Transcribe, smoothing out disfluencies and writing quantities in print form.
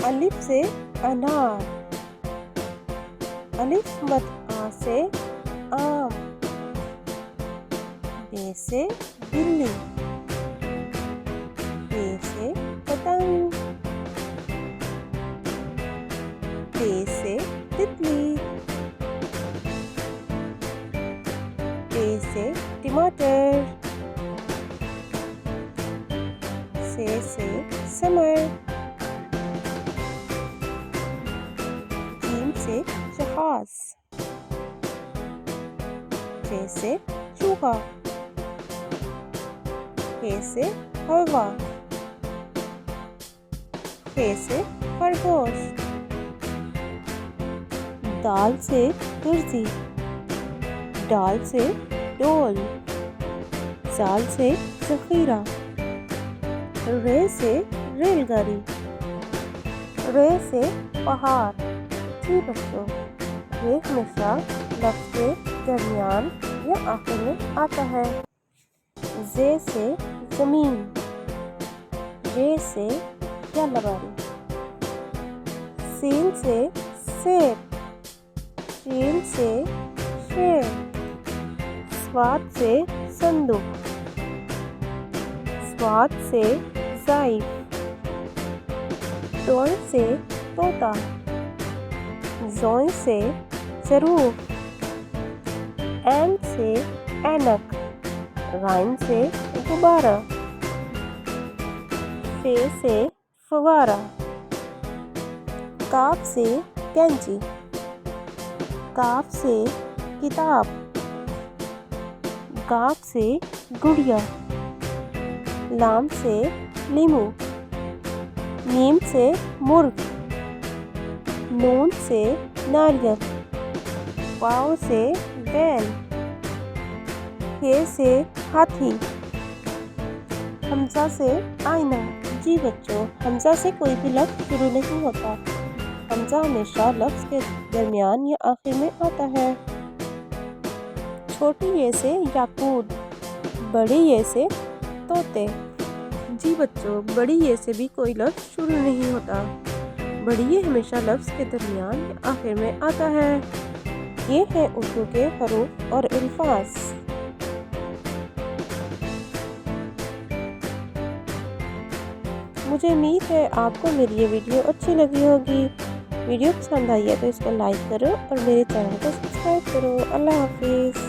الف سے انار، الف مد آ سے آم، ب سے بلی، پ سے پتنگ، ت سے تتلی، ٹ سے ٹماٹر، سے سمر، جیم سے جہاز، چ سے چوہا، ح سے ہوا، خ سے خرگوش، دال سے درزی، ڈال سے ڈول، زال سے ذخیرہ، ر سے ریل گاڑی، ر سے پہاڑ۔ جی بچوں، یہ ہمیشہ لفظ کے درمیان یا آخر میں آتا ہے۔ ز سے زمین، ر سے ریلا گاڑی، سین سے سیب، شین سے شیر، سواد سے صندوق، سواد سے ضعیف، ٹوئ سے طوطا، زوئ سے ضرور، این سے اینک، غائن سے غبارہ، ف سے فوارہ، کاف سے کینچی، کاف سے کتاب، گاف سے گڑیا، لام سے لیمو، میم سے مرغ، نون سے ناریل، واؤ سے بیل، ہ سے ہاتھی، حمزہ سے آئینہ۔ جی بچوں، حمزہ سے کوئی بھی لفظ شروع نہیں ہوتا، حمزہ ہمیشہ لفظ کے درمیان یا آخر میں آتا ہے۔ چھوٹی ی سے یاقوت، بڑی ی سے طوطے۔ جی بچوں، بڑی ی سے بھی کوئی لفظ شروع نہیں ہوتا، بڑی ی ہمیشہ لفظ کے درمیان یا آخر میں آتا ہے۔ یہ ہیں اردو کے حروف اور الفاظ۔ مجھے امید ہے آپ کو میری یہ ویڈیو اچھی لگی ہوگی۔ ویڈیو پسند آئی ہے تو اس کو لائک کرو اور میرے چینل کو سبسکرائب کرو۔ اللہ حافظ۔